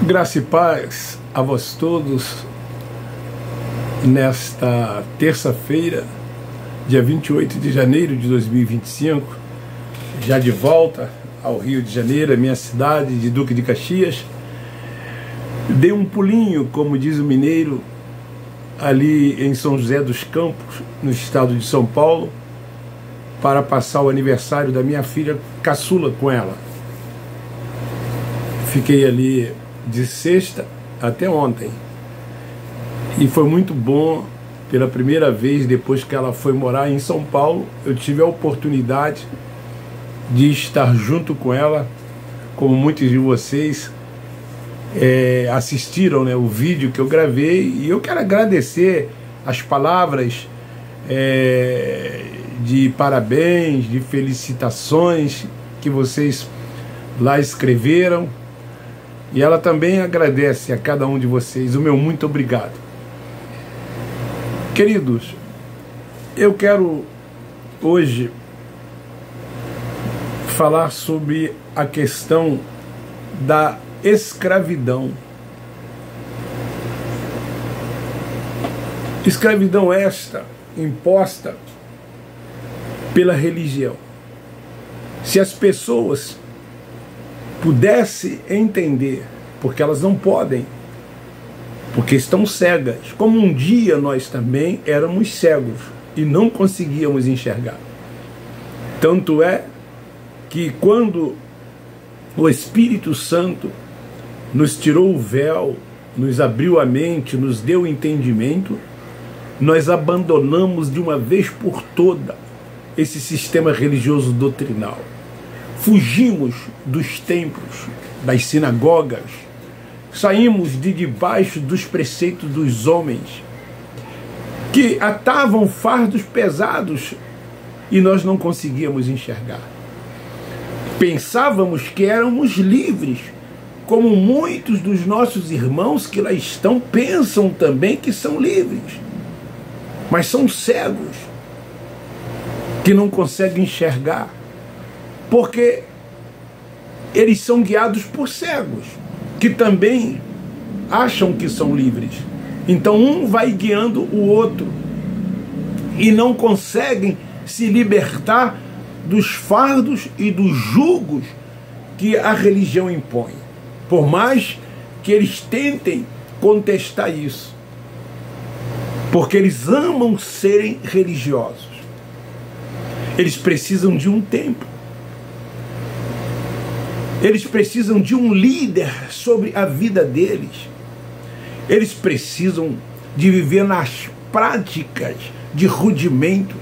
Graça e paz a vós todos nesta terça-feira, dia 28 de janeiro de 2025, já de volta ao Rio de Janeiro, a minha cidade de Duque de Caxias. Dei um pulinho, como diz o mineiro, ali em São José dos Campos, no estado de São Paulo, para passar o aniversário da minha filha caçula com ela. Fiquei ali de sexta até ontem e foi muito bom. Pela primeira vez depois que ela foi morar em São Paulo, eu tive a oportunidade de estar junto com ela, como muitos de vocês assistiram, né, o vídeo que eu gravei. E eu quero agradecer as palavras de parabéns, de felicitações que vocês lá escreveram. E ela também agradece a cada um de vocês o meu muito obrigado. Queridos, eu quero hoje falar sobre a questão da escravidão. Escravidão esta imposta pela religião. Se as pessoas pudessem entender, porque elas não podem, porque estão cegas, como um dia nós também éramos cegos e não conseguíamos enxergar. Tanto é que quando o Espírito Santo nos tirou o véu, nos abriu a mente, nos deu o entendimento, nós abandonamos de uma vez por toda esse sistema religioso doutrinal. Fugimos dos templos, das sinagogas, saímos de debaixo dos preceitos dos homens, que atavam fardos pesados e nós não conseguíamos enxergar. Pensávamos que éramos livres, como muitos dos nossos irmãos que lá estão pensam também que são livres, mas são cegos, que não conseguem enxergar, porque eles são guiados por cegos, que também acham que são livres. Então um vai guiando o outro e não conseguem se libertar dos fardos e dos jugos que a religião impõe, por mais que eles tentem contestar isso, porque eles amam serem religiosos. Eles precisam de um templo. Eles precisam de um líder sobre a vida deles. Eles precisam de viver nas práticas de rudimentos.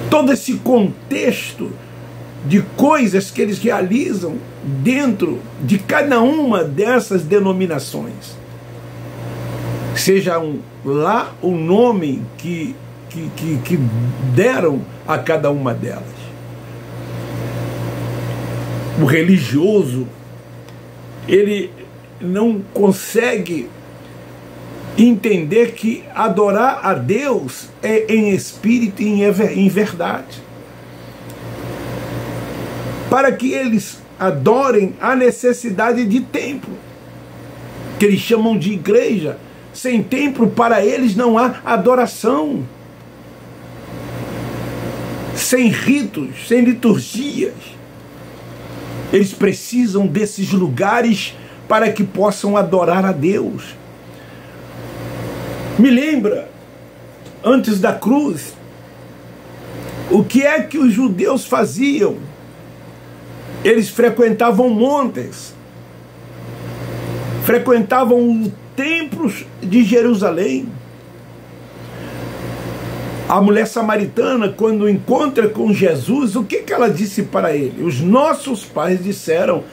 Todo esse contexto de coisas que eles realizam dentro de cada uma dessas denominações. Seja lá o nome que deram a cada uma delas. O religioso, ele não consegue entender que adorar a Deus é em espírito e em verdade. Para que eles adorem, há necessidade de templo, que eles chamam de igreja. Sem templo, para eles não há adoração. Sem ritos, sem liturgias. Eles precisam desses lugares para que possam adorar a Deus. Me lembra, antes da cruz, o que é que os judeus faziam? Eles frequentavam montes, frequentavam os templos de Jerusalém. A mulher samaritana, quando encontra com Jesus, o que ela disse para ele? Os nossos pais disseram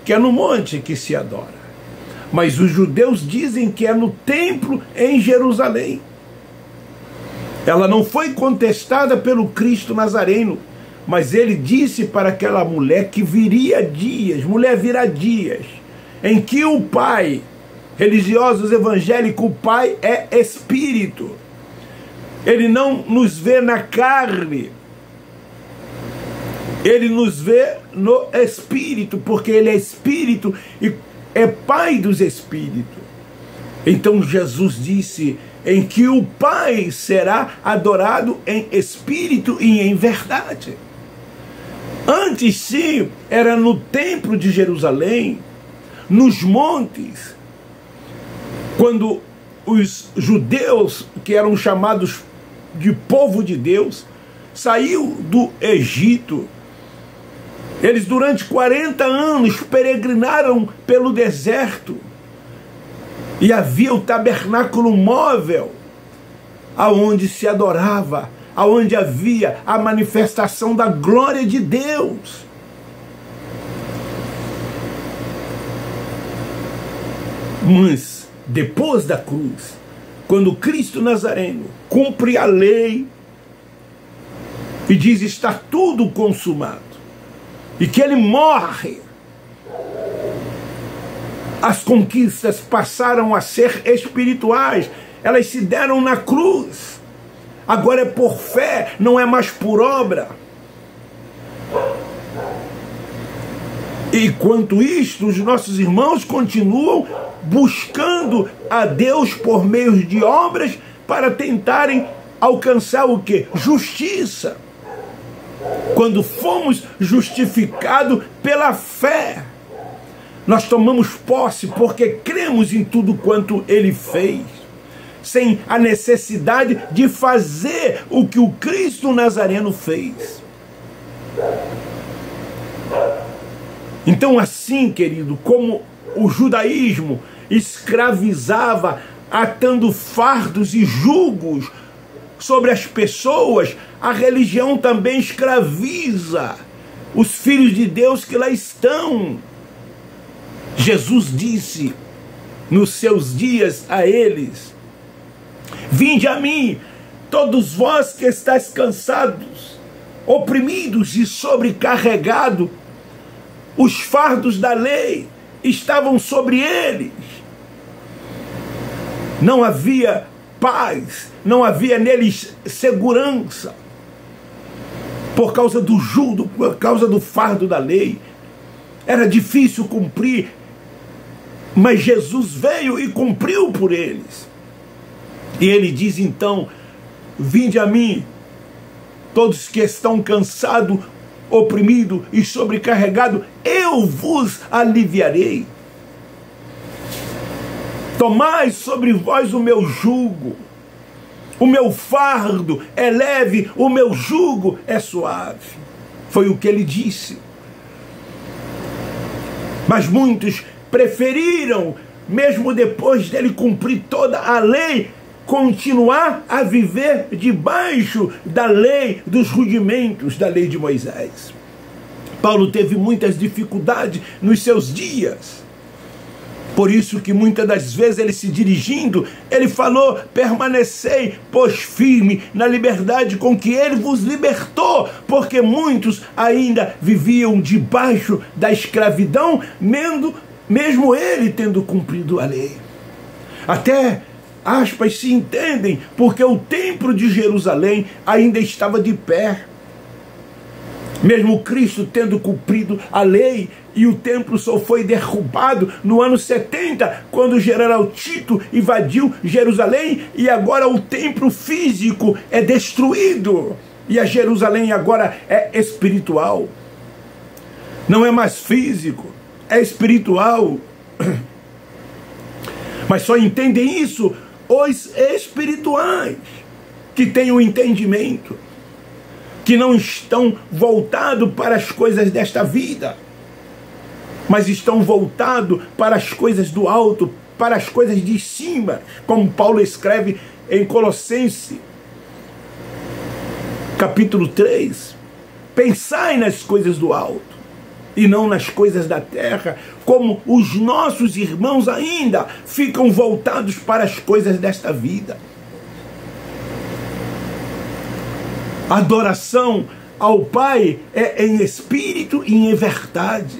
que é no monte que se adora, mas os judeus dizem que é no templo em Jerusalém. Ela não foi contestada pelo Cristo Nazareno, mas ele disse para aquela mulher que viria dias, mulher, virá dias, em que o Pai, religiosos evangélicos, o Pai é Espírito. Ele não nos vê na carne, ele nos vê no Espírito, porque ele é Espírito, e é Pai dos espíritos. Então Jesus disse em que o Pai será adorado em espírito e em verdade. Antes sim, era no templo de Jerusalém, nos montes, quando os judeus, que eram chamados de povo de Deus, saiu do Egito. Eles durante 40 anos peregrinaram pelo deserto. E havia o tabernáculo móvel, aonde se adorava, aonde havia a manifestação da glória de Deus. Mas depois da cruz, quando Cristo Nazareno cumpre a lei e diz está tudo consumado, e que ele morre, as conquistas passaram a ser espirituais, elas se deram na cruz. Agora é por fé, não é mais por obra. E enquanto isto, os nossos irmãos continuam buscando a Deus por meio de obras para tentarem alcançar o quê? Justiça. Quando fomos justificados pela fé, nós tomamos posse porque cremos em tudo quanto Ele fez, sem a necessidade de fazer o que o Cristo Nazareno fez. Então, assim, querido, como o judaísmo escravizava, atando fardos e julgos sobre as pessoas, a religião também escraviza os filhos de Deus que lá estão. Jesus disse nos seus dias a eles: vinde a mim, todos vós que estáis cansados, oprimidos e sobrecarregados. Os fardos da lei estavam sobre eles. Não havia paz, não havia neles segurança, por causa do jugo, por causa do fardo da lei. Era difícil cumprir, mas Jesus veio e cumpriu por eles. E ele diz então: vinde a mim, todos que estão cansados, oprimidos e sobrecarregados, eu vos aliviarei. Tomai sobre vós o meu jugo, o meu fardo é leve, o meu jugo é suave. Foi o que ele disse. Mas muitos preferiram, mesmo depois dele cumprir toda a lei, continuar a viver debaixo da lei, dos rudimentos da lei de Moisés. Paulo teve muitas dificuldades nos seus dias. Por isso que muitas das vezes ele se dirigindo, ele falou: permanecei, pois firme na liberdade com que ele vos libertou, porque muitos ainda viviam debaixo da escravidão, mesmo ele tendo cumprido a lei. Até aspas se entendem, porque o templo de Jerusalém ainda estava de pé. Mesmo Cristo tendo cumprido a lei, e o templo só foi derrubado no ano 70, quando o general Tito invadiu Jerusalém, e agora o templo físico é destruído, e a Jerusalém agora é espiritual. Não é mais físico, é espiritual. Mas só entendem isso os espirituais, que têm o entendimento, que não estão voltados para as coisas desta vida, mas estão voltados para as coisas do alto, para as coisas de cima, como Paulo escreve em Colossenses, capítulo 3. Pensai nas coisas do alto, e não nas coisas da terra, como os nossos irmãos ainda ficam voltados para as coisas desta vida. A adoração ao Pai é em espírito e em verdade.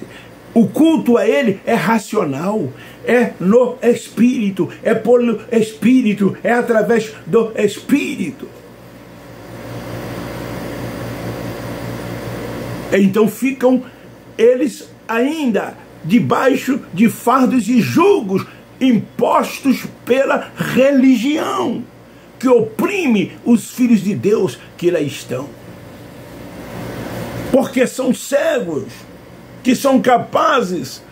O culto a Ele é racional, é no Espírito, é pelo Espírito, é através do Espírito. Então ficam eles ainda debaixo de fardos e julgos impostos pela religião, que oprime os filhos de Deus que lá estão. Porque são cegos, que são capazes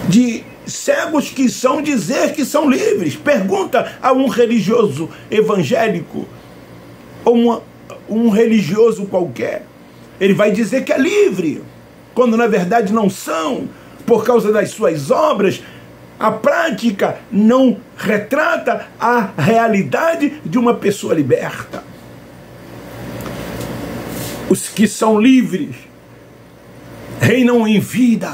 de... cegos que são dizer que são livres. Pergunta a um religioso evangélico, ou um religioso qualquer. Ele vai dizer que é livre, quando na verdade não são, por causa das suas obras. A prática não retrata a realidade de uma pessoa liberta. Os que são livres reinam em vida.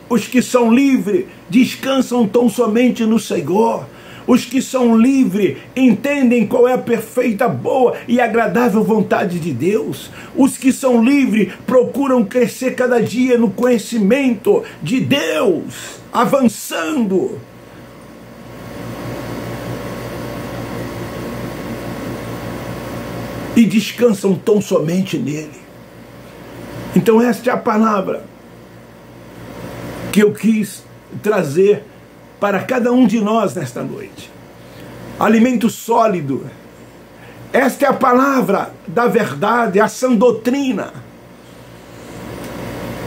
Os que são livres descansam tão somente no Senhor. Os que são livres entendem qual é a perfeita, boa e agradável vontade de Deus. Os que são livres procuram crescer cada dia no conhecimento de Deus, avançando. E descansam tão somente nele. Então esta é a palavra que eu quis trazer para cada um de nós nesta noite. Alimento sólido. Esta é a palavra da verdade, a sã doutrina.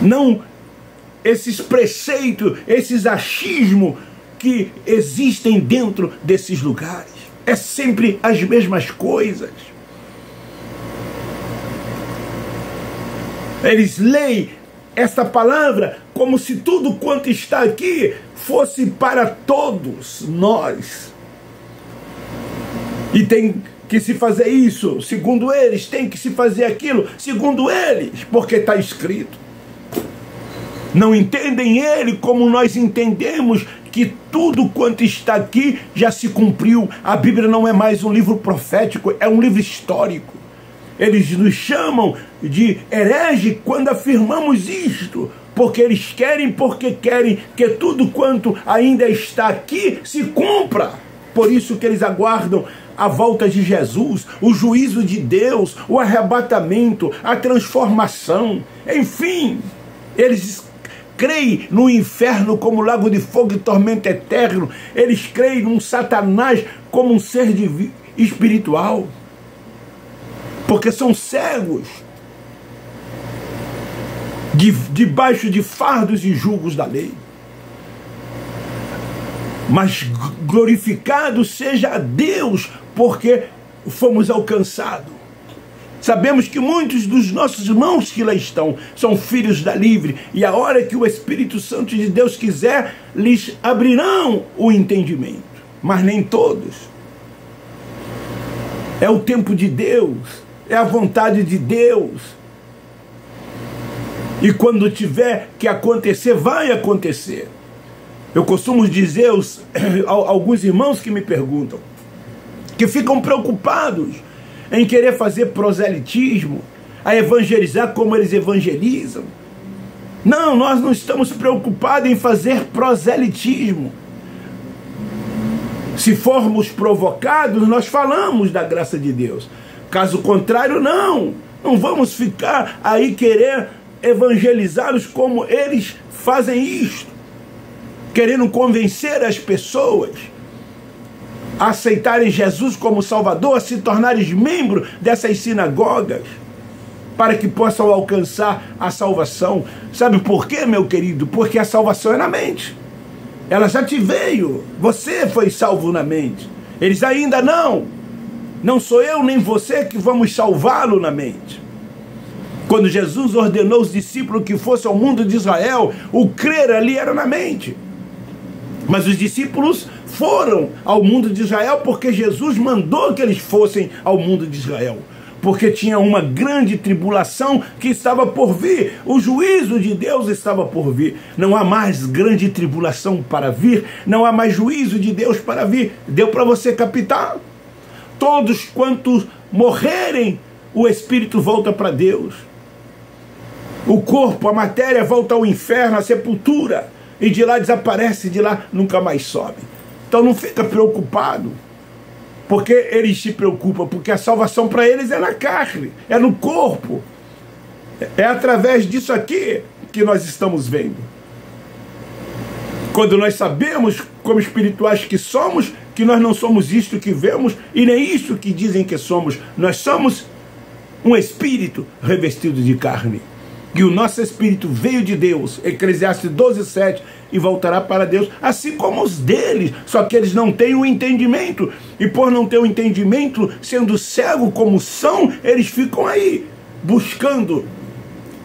Não esses preceitos, esses achismos que existem dentro desses lugares. É sempre as mesmas coisas. Eles leem esta palavra como se tudo quanto está aqui fosse para todos nós. E tem que se fazer isso, segundo eles, tem que se fazer aquilo, segundo eles, porque está escrito. Não entendem ele como nós entendemos que tudo quanto está aqui já se cumpriu. A Bíblia não é mais um livro profético, é um livro histórico. Eles nos chamam de herege quando afirmamos isto, porque eles querem que tudo quanto ainda está aqui se cumpra. Por isso que eles aguardam a volta de Jesus, o juízo de Deus, o arrebatamento, a transformação. Enfim, eles creem no inferno como lago de fogo e tormento eterno. Eles creem num Satanás como um ser espiritual. Porque são cegos, debaixo de fardos e julgos da lei. Mas glorificado seja a Deus, porque fomos alcançados. Sabemos que muitos dos nossos irmãos que lá estão são filhos da livre, e a hora que o Espírito Santo de Deus quiser, lhes abrirão o entendimento. Mas nem todos. É o tempo de Deus. É a vontade de Deus. E quando tiver que acontecer, vai acontecer. Eu costumo dizer a alguns irmãos que me perguntam, que ficam preocupados em querer fazer proselitismo, a evangelizar como eles evangelizam. Não, nós não estamos preocupados em fazer proselitismo. Se formos provocados, nós falamos da graça de Deus. Caso contrário, não vamos ficar aí querer evangelizá-los como eles fazem isto, querendo convencer as pessoas a aceitarem Jesus como Salvador, a se tornarem membros dessas sinagogas, para que possam alcançar a salvação. Sabe por quê, meu querido? Porque a salvação é na mente. Ela já te veio, você foi salvo na mente. Eles ainda não. Não sou eu nem você que vamos salvá-lo na mente. Quando Jesus ordenou os discípulos que fossem ao mundo de Israel, o crer ali era na mente. Mas os discípulos foram ao mundo de Israel porque Jesus mandou que eles fossem ao mundo de Israel. Porque tinha uma grande tribulação que estava por vir. O juízo de Deus estava por vir. Não há mais grande tribulação para vir. Não há mais juízo de Deus para vir. Deu para você captar? Todos quantos morrerem, o espírito volta para Deus. O corpo, a matéria volta ao inferno, à sepultura. E de lá desaparece, de lá nunca mais sobe. Então não fica preocupado. Porque eles se preocupam, porque a salvação para eles é na carne, é no corpo. É através disso aqui que nós estamos vendo. Quando nós sabemos, como espirituais que somos, que nós não somos isto que vemos e nem isto que dizem que somos. Nós somos um espírito revestido de carne. E o nosso espírito veio de Deus, Eclesiastes 12:7, e voltará para Deus, assim como os deles, só que eles não têm o entendimento, e por não ter o entendimento, sendo cego como são, eles ficam aí, buscando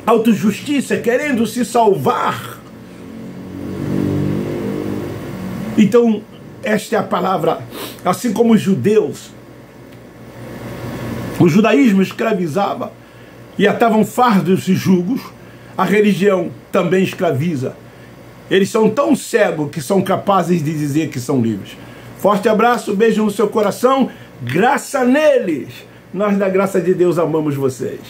autojustiça, querendo se salvar. Então, esta é a palavra, assim como os judeus, o judaísmo escravizava, e atavam fardos e jugos, a religião também escraviza. Eles são tão cegos que são capazes de dizer que são livres. Forte abraço, beijo no seu coração, graça neles. Nós da graça de Deus amamos vocês.